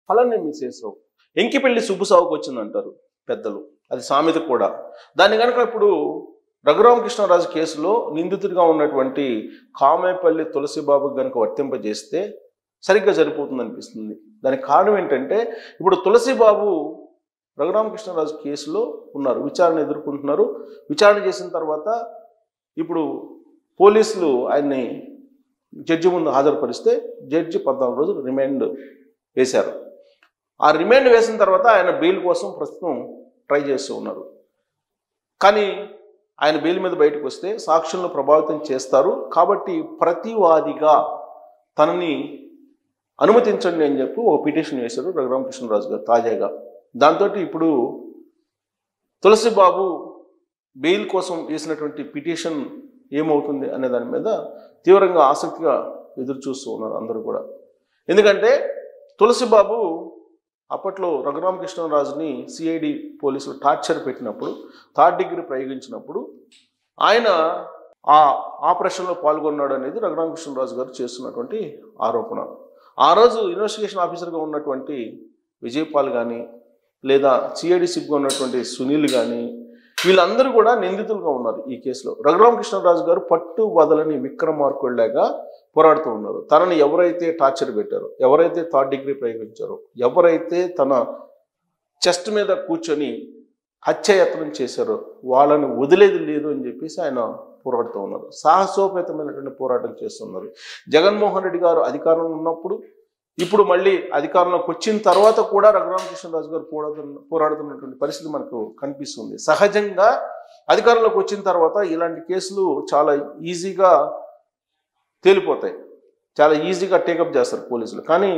ఫలాన్ని మిసేసావు. ఎంకిపెళ్లి సుబ్బుసావుకు వచ్చిందంటారు పెద్దలు, అది సామెత కూడా. దాన్ని కనుక ఇప్పుడు రఘురామకృష్ణరాజు కేసులో నిందితుడిగా ఉన్నటువంటి కామేపల్లి తులసిబాబుకి కనుక వర్తింపజేస్తే సరిగ్గా సరిపోతుంది అనిపిస్తుంది. దానికి కారణం ఏంటంటే ఇప్పుడు తులసిబాబు రఘురామకృష్ణరాజు కేసులో ఉన్నారు, విచారణ ఎదుర్కొంటున్నారు. విచారణ చేసిన తర్వాత ఇప్పుడు పోలీసులు ఆయన్ని జడ్జి ముందు హాజరుపరిస్తే జడ్జి 14 రోజులు రిమాండ్ వేశారు. ఆ రిమాండ్ వేసిన తర్వాత ఆయన బెయిల్ కోసం ప్రస్తుతం ట్రై చేస్తూ ఉన్నారు. కానీ ఆయన బెయిల్ మీద బయటకు వస్తే సాక్షులను ప్రభావితం చేస్తారు కాబట్టి ప్రతివాదిగా తనని అనుమతించండి అని చెప్పి ఒక పిటిషన్ వేశారు రఘురామకృష్ణరాజు గారు తాజాగా. దాంతో ఇప్పుడు తులసిబాబు బెయిల్ కోసం వేసినటువంటి పిటిషన్ ఏమవుతుంది అనే దాని మీద తీవ్రంగా ఆసక్తిగా ఎదురు చూస్తూ ఉన్నారు అందరూ కూడా. ఎందుకంటే తులసిబాబు అప్పట్లో రఘురామకృష్ణరాజుని సిఐడి పోలీసులు టార్చర్ పెట్టినప్పుడు, 3rd డిగ్రీ ప్రయోగించినప్పుడు ఆయన ఆ ఆపరేషన్లో పాల్గొన్నాడు అనేది రఘురామకృష్ణరాజు గారు చేస్తున్నటువంటి ఆరోపణ. ఆ రోజు ఇన్వెస్టిగేషన్ ఆఫీసర్గా ఉన్నటువంటి విజయపాల్ కానీ లేదా సిఐడి సిబ్గా ఉన్నటువంటి సునీల్ కానీ వీళ్ళందరూ కూడా నిందితులుగా ఉన్నారు ఈ కేసులో. రఘురామకృష్ణరాజు గారు పట్టు వదలని విక్రమార్కుడిలాగా పోరాడుతూ ఉన్నారు. తనని ఎవరైతే టార్చర్ పెట్టారో, ఎవరైతే 3rd డిగ్రీ ప్రయోగించారో, ఎవరైతే తన చెస్ట్ మీద కూర్చొని హత్యాయత్నం చేశారో వాళ్ళని వదిలేది లేదు అని చెప్పేసి ఆయన పోరాడుతూ ఉన్నారు. సాహసోపేతమైనటువంటి పోరాటం చేస్తున్నారు. జగన్మోహన్ రెడ్డి గారు అధికారంలో ఉన్నప్పుడు, ఇప్పుడు మళ్ళీ అధికారంలోకి వచ్చిన తర్వాత కూడా రఘురామకృష్ణరాజు గారు పోరాడుతున్నటువంటి పరిస్థితి మనకు కనిపిస్తుంది. సహజంగా అధికారంలోకి వచ్చిన తర్వాత ఇలాంటి కేసులు చాలా ఈజీగా తేలిపోతాయి, చాలా ఈజీగా టేకప్ చేస్తారు పోలీసులు. కానీ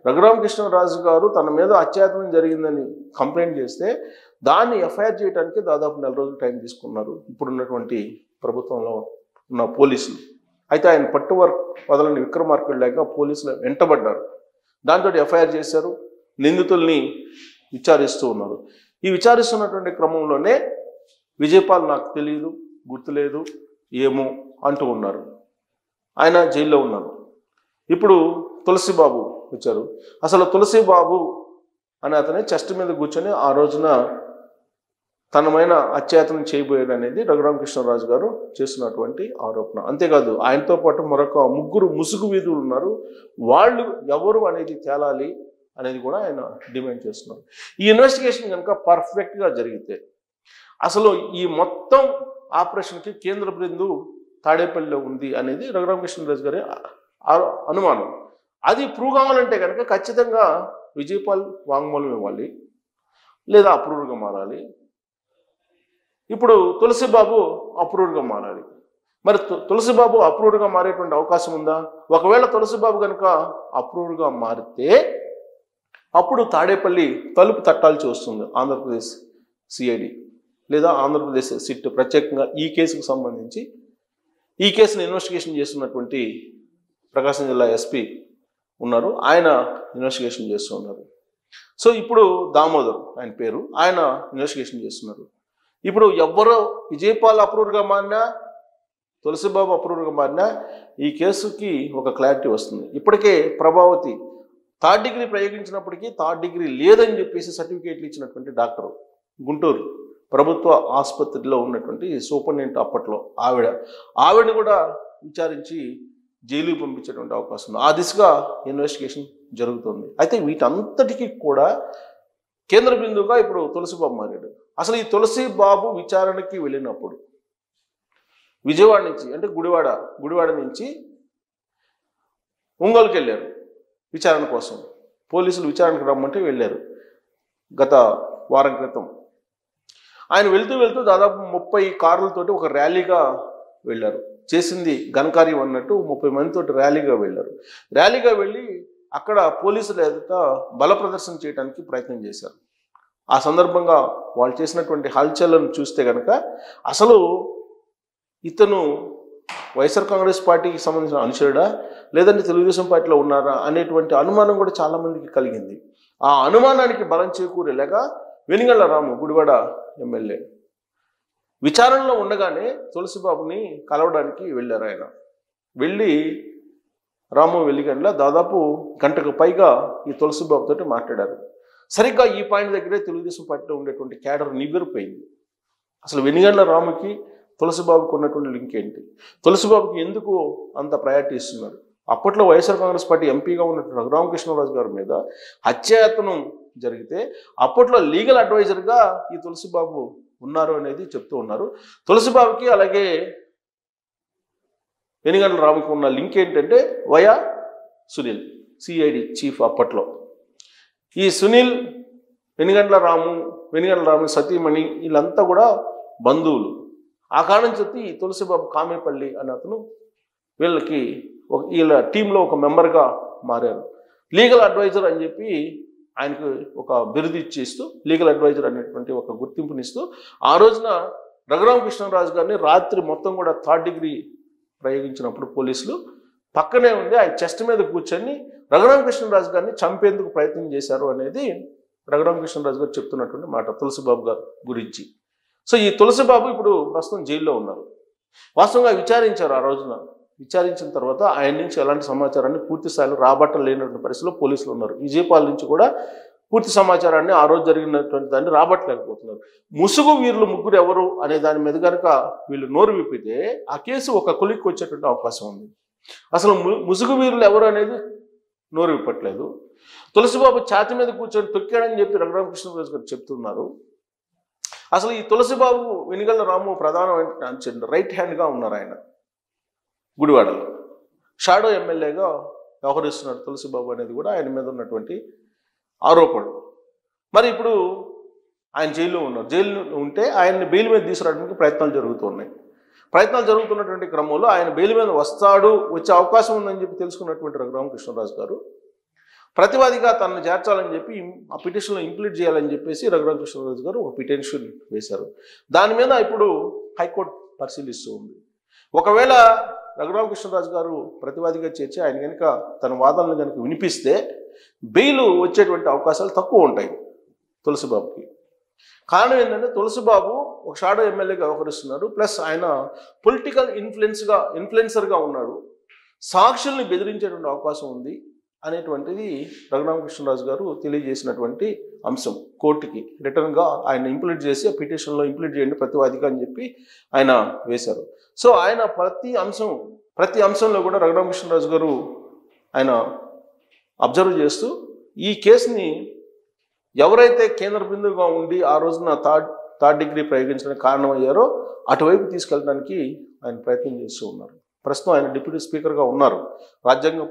రఘురామకృష్ణరాజు గారు తన మీద అత్యాచారం జరిగిందని కంప్లైంట్ చేస్తే దాన్ని ఎఫ్ఐఆర్ చేయడానికి దాదాపు 4 రోజులు టైం తీసుకున్నారు ఇప్పుడున్నటువంటి ప్రభుత్వంలో ఉన్న పోలీసులు. అయితే ఆయన పట్టు వదలని విక్రమార్కుడిలాగా పోలీసులు వెంటబడ్డారు. దాంతో ఎఫ్ఐఆర్ చేశారు, నిందితుల్ని విచారిస్తూ ఉన్నారు. ఈ విచారిస్తున్నటువంటి క్రమంలోనే విజయపాల్ నాకు తెలియదు, గుర్తులేదు, ఏమో అంటూ ఉన్నారు. ఆయన జైల్లో ఉన్నారు. ఇప్పుడు తులసిబాబు వచ్చారు. అసలు తులసిబాబు అని అతని చెస్ట్ మీద కూర్చొని ఆ రోజున తనమైన అత్యాచారం చేయబోయాడు అనేది రఘురామకృష్ణరాజు గారు చేస్తున్నటువంటి ఆరోపణ. అంతేకాదు ఆయనతో పాటు మరొక 3 ముసుగు వీధులు ఉన్నారు. వాళ్ళు ఎవరు అనేది తేలాలి అనేది కూడా ఆయన డిమాండ్ చేస్తున్నారు. ఈ ఇన్వెస్టిగేషన్ కనుక పర్ఫెక్ట్గా జరిగితే అసలు ఈ మొత్తం ఆపరేషన్కి కేంద్ర బృందు తాడేపల్లిలో ఉంది అనేది రఘురామకృష్ణరాజు గారి అనుమానం. అది ప్రూవ్ కావాలంటే కనుక ఖచ్చితంగా విజయపాల్ వాంగ్మూలం ఇవ్వాలి, లేదా అప్రూవ్గా మారాలి. ఇప్పుడు తులసిబాబు అప్రూవ్గా మారాలి. మరి తులసిబాబు అప్రూవ్గా మారేటువంటి అవకాశం ఉందా? ఒకవేళ తులసిబాబు కనుక అప్రూవ్గా మారితే అప్పుడు తాడేపల్లి తలుపు తట్టాల్సి వస్తుంది ఆంధ్రప్రదేశ్ సిఐడి లేదా ఆంధ్రప్రదేశ్ సిట్. ప్రత్యేకంగా ఈ కేసుకు సంబంధించి ఈ కేసును ఇన్వెస్టిగేషన్ చేస్తున్నటువంటి ప్రకాశం జిల్లా ఎస్పీ ఉన్నారు, ఆయన ఇన్వెస్టిగేషన్ చేస్తూ ఉన్నారు. సో ఇప్పుడు దామోదర్ ఆయన పేరు, ఆయన ఇన్వెస్టిగేషన్ చేస్తున్నారు. ఇప్పుడు ఎవరో విజయపాల్ అప్రూవ్గా మారినా, తులసిబాబు అప్రూవ్గా మారినా ఈ కేసుకి ఒక క్లారిటీ వస్తుంది. ఇప్పటికే Prabhavati 3rd degree ప్రయోగించినప్పటికీ 3rd degree లేదని చెప్పేసి సర్టిఫికేట్లు ఇచ్చినటువంటి డాక్టర్, గుంటూరు ప్రభుత్వ ఆసుపత్రిలో ఉన్నటువంటి సూపరింటెండెంట్ అప్పట్లో ఆవిడని కూడా విచారించి జైలుకి పంపించేటువంటి అవకాశం ఉంది. ఆ దిశగా ఇన్వెస్టిగేషన్ జరుగుతుంది. అయితే వీటంతటికీ కూడా కేంద్ర బిందువుగా ఇప్పుడు తులసిబాబు మారాడు. అసలు ఈ తులసిబాబు విచారణకి వెళ్ళినప్పుడు విజయవాడ నుంచి అంటే గుడివాడ నుంచి ఒంగోలుకి వెళ్ళారు విచారణ కోసం. పోలీసులు విచారణకు రమ్మంటే వెళ్ళారు గత వారం క్రితం. ఆయన వెళ్తూ దాదాపు 30 కార్లతోటి ఒక ర్యాలీగా వెళ్ళారు. చేసింది ఘనకార్యం అన్నట్టు 30 మందితోటి ర్యాలీగా వెళ్ళారు. ర్యాలీగా వెళ్ళి అక్కడ పోలీసుల ఎదుట బల ప్రదర్శన చేయడానికి ప్రయత్నం చేశారు. ఆ సందర్భంగా వాళ్ళు చేసినటువంటి హల్చల్లను చూస్తే కనుక అసలు ఇతను వైఎస్ఆర్ కాంగ్రెస్ పార్టీకి సంబంధించిన అనుచరుడా లేదంటే తెలుగుదేశం పార్టీలో ఉన్నారా అనేటువంటి అనుమానం కూడా చాలామందికి కలిగింది. ఆ అనుమానానికి బలం చేకూరేలాగా వెనిగళ్ల రాము గుడివాడ ఎమ్మెల్యే విచారణలో ఉండగానే తులసిబాబుని కలవడానికి వెళ్ళారు. ఆయన వెళ్ళి రాము వెలిగండ్ల దాదాపు గంటకు పైగా ఈ తులసిబాబు తోటి మాట్లాడారు. సరిగ్గా ఈ పాయింట్ దగ్గరే తెలుగుదేశం పార్టీలో ఉండేటువంటి క్యాడర్ నివ్వెరపోయింది. అసలు వెనిగండ్ల రాముకి తులసిబాబుకు ఉన్నటువంటి లింక్ ఏంటి, తులసిబాబుకి ఎందుకు అంత ప్రయారిటీ ఇస్తున్నారు? అప్పట్లో వైఎస్ఆర్ కాంగ్రెస్ పార్టీ ఎంపీగా ఉన్నటువంటి రఘురామకృష్ణరాజు గారి మీద హత్యాయత్నం జరిగితే అప్పట్లో లీగల్ అడ్వైజర్గా ఈ తులసిబాబు ఉన్నారు అనేది చెప్తూ ఉన్నారు. తులసిబాబుకి అలాగే వెనిగండ్ల రాముకి ఉన్న లింక్ ఏంటంటే వయా సునీల్, సిఐడి చీఫ్ అప్పట్లో. ఈ సునీల్, వెనిగండ్ల రాము సతీమణి వీళ్ళంతా కూడా బంధువులు. ఆ కారణం చెప్పి ఈ తులసిబాబు కామేపల్లి అనే అతను వీళ్ళ టీంలో ఒక మెంబర్గా మారారు. లీగల్ అడ్వైజర్ అని చెప్పి ఆయనకు ఒక బిరుదు ఇచ్చేస్తూ లీగల్ అడ్వైజర్ అనేటువంటి ఒక గుర్తింపునిస్తూ ఆ రోజున రఘురామకృష్ణరాజు గారిని రాత్రి మొత్తం కూడా 3rd డిగ్రీ ప్రయోగించినప్పుడు పోలీసులు పక్కనే ఉండి ఆయన చెస్ట్ మీద కూర్చొని రఘురామకృష్ణరాజు గారిని చంపేందుకు ప్రయత్నం చేశారు అనేది రఘురామకృష్ణరాజు గారు చెప్తున్నటువంటి మాట తులసిబాబు గారి గురించి. సో ఈ తులసిబాబు ఇప్పుడు ప్రస్తుతం జైల్లో ఉన్నారు. వాస్తవంగా విచారించారు. ఆ రోజున విచారించిన తర్వాత ఆయన నుంచి ఎలాంటి సమాచారాన్ని పూర్తి స్థాయిలో రాబట్టలేనటువంటి పరిస్థితిలో పోలీసులు ఉన్నారు. విజయపాల్ నుంచి కూడా పూర్తి సమాచారాన్ని ఆ రోజు జరిగినటువంటి దాన్ని రాబట్టలేకపోతున్నారు. ముసుగు వీరులు ముగ్గురు ఎవరు అనే దాని మీద కనుక వీళ్ళు నోరు విప్పితే ఆ కేసు ఒక కొలిక్కి వచ్చేటువంటి అవకాశం ఉంది. అసలు ముసుగు వీరులు ఎవరు అనేది నోరు విప్పట్లేదు. తులసిబాబు ఛాతి మీద కూర్చొని తొక్కాడని చెప్పి రఘురామకృష్ణరాజు గారు చెప్తున్నారు. అసలు ఈ తులసిబాబు వెనిగండ్ల రాము ప్రధానమైన రైట్ హ్యాండ్గా ఉన్నారు. ఆయన గుడివాడలో షాడో ఎమ్మెల్యేగా వ్యవహరిస్తున్నాడు తులసిబాబు అనేది కూడా ఆయన మీద ఉన్నటువంటి ఆరోపణలు. మరి ఇప్పుడు ఆయన జైల్లో ఉన్నారు. జైల్లో ఉంటే ఆయన్ని బెయిల్ మీద తీసుకురావడానికి ప్రయత్నాలు జరుగుతున్నటువంటి క్రమంలో ఆయన బెయిల్ మీద వచ్చే అవకాశం ఉందని చెప్పి తెలుసుకున్నటువంటి రఘురామకృష్ణరాజు గారు ప్రతివాదిగా తనను చేర్చాలని చెప్పి ఆ పిటిషన్లో ఇంప్లీట్ చేయాలని చెప్పేసి రఘురామకృష్ణరాజు గారు ఒక పిటిషన్ వేశారు. దాని మీద ఇప్పుడు హైకోర్టు పరిశీలిస్తూ ఉంది. ఒకవేళ రఘురామకృష్ణరాజు గారు ప్రతివాదిగా చేర్చి ఆయన కనుక తన వాదనలు కనుక వినిపిస్తే బెయిల్ వచ్చేటువంటి అవకాశాలు తక్కువ ఉంటాయి తులసిబాబుకి. కారణం ఏంటంటే తులసిబాబు ఒక షాడో ఎమ్మెల్యేగా వ్యవహరిస్తున్నారు. ప్లస్ ఆయన పొలిటికల్ ఇన్ఫ్లుయెన్సర్గా ఉన్నాడు. సాక్షుల్ని బెదిరించేటువంటి అవకాశం ఉంది అనేటువంటిది రఘురామకృష్ణరాజు గారు తెలియజేసినటువంటి అంశం. కోర్టుకి రిటర్న్గా ఆయన ఇంప్లీట్ చేసి ఆ పిటిషన్లో ఇంప్లీట్ చేయండి ప్రతివాదిగా అని చెప్పి ఆయన వేశారు. సో ఆయన ప్రతి అంశంలో కూడా రఘురామకృష్ణరాజు గారు ఆయన అబ్జర్వ్ చేస్తూ ఈ కేసుని ఎవరైతే కేంద్ర బిందువుగా ఉండి ఆ రోజున థర్డ్ డిగ్రీ ప్రయోగించడానికి కారణమయ్యారో అటువైపు తీసుకెళ్ళడానికి ఆయన ప్రయత్నం చేస్తూ ఉన్నారు. ప్రస్తుతం ఆయన డిప్యూటీ స్పీకర్గా ఉన్నారు. రాజ్యాంగ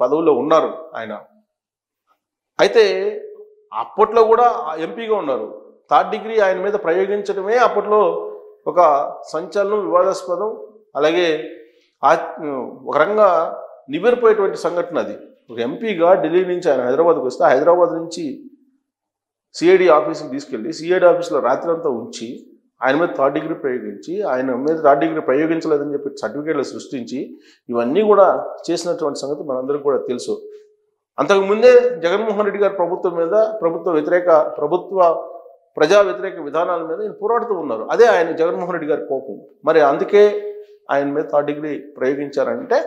పదవిలో ఉన్నారు ఆయన. అయితే అప్పట్లో కూడా ఎంపీగా ఉన్నారు. 3rd డిగ్రీ ఆయన మీద ప్రయోగించడమే అప్పట్లో ఒక సంచలనం, వివాదాస్పదం, అలాగే ఒక రకంగా నివ్వెరపోయేటువంటి సంఘటన అది. ఒక ఎంపీగా ఢిల్లీ నుంచి ఆయన హైదరాబాద్కి వస్తే హైదరాబాద్ నుంచి సిఐడి ఆఫీస్కి తీసుకెళ్ళి సిఐడి ఆఫీస్లో రాత్రి అంతా ఉంచి ఆయన మీద 3rd డిగ్రీ ప్రయోగించి ఆయన మీద 3rd డిగ్రీ ప్రయోగించలేదని చెప్పి సర్టిఫికేట్లు సృష్టించి ఇవన్నీ కూడా చేసినటువంటి సంగతి మనందరికీ కూడా తెలుసు. అంతకుముందే జగన్మోహన్ రెడ్డి గారి ప్రభుత్వం మీద ప్రజా వ్యతిరేక విధానాల మీద ఆయన పోరాడుతూ ఉన్నారు. అదే ఆయన జగన్మోహన్ రెడ్డి గారి కోపం. మరి అందుకే ఆయన మీద 3rd డిగ్రీ ప్రయోగించారంటే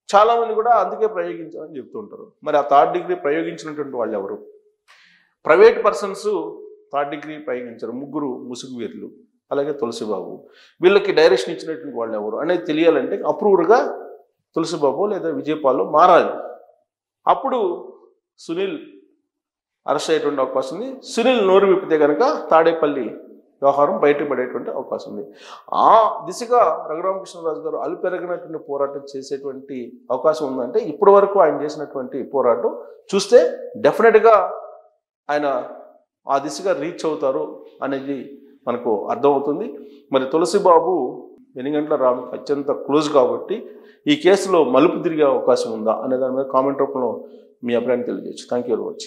చాలామంది కూడా అందుకే ప్రయోగించారని చెప్తూ ఉంటారు. మరి ఆ 3rd డిగ్రీ ప్రయోగించినటువంటి వాళ్ళు ఎవరు? ప్రైవేట్ పర్సన్స్ 3rd డిగ్రీ ప్రయోగించారు. ముగ్గురు ముసుగు వీరులు, అలాగే తులసిబాబు. వీళ్ళకి డైరెక్షన్ ఇచ్చినటువంటి వాళ్ళు ఎవరు అనేది తెలియాలంటే అప్రూవర్గా తులసిబాబు లేదా విజయపాల్లో మారాలి. అప్పుడు సునీల్ అరెస్ట్ అయ్యేటువంటి అవకాశం ఉంది. సునీల్ నోరు విప్పితే కనుక తాడేపల్లి వ్యవహారం బయటపడేటువంటి అవకాశం ఉంది. ఆ దిశగా రఘురామకృష్ణరాజు గారు అలుపెరగినటువంటి పోరాటం చేసేటువంటి అవకాశం ఉందంటే ఇప్పటి వరకు ఆయన చేసినటువంటి పోరాటం చూస్తే డెఫినెట్గా ఆయన ఆ దిశగా రీచ్ అవుతారు అనేది మనకు అర్థమవుతుంది. మరి తులసిబాబు వెనిగండ్ల రాముకి అత్యంత క్లోజ్ కాబట్టి ఈ కేసులో మలుపు తిరిగే అవకాశం ఉందా అనే దాని మీద కామెంట్ రూపంలో మీ అభిప్రాయాన్ని తెలియజేయచ్చు. Thank you very much.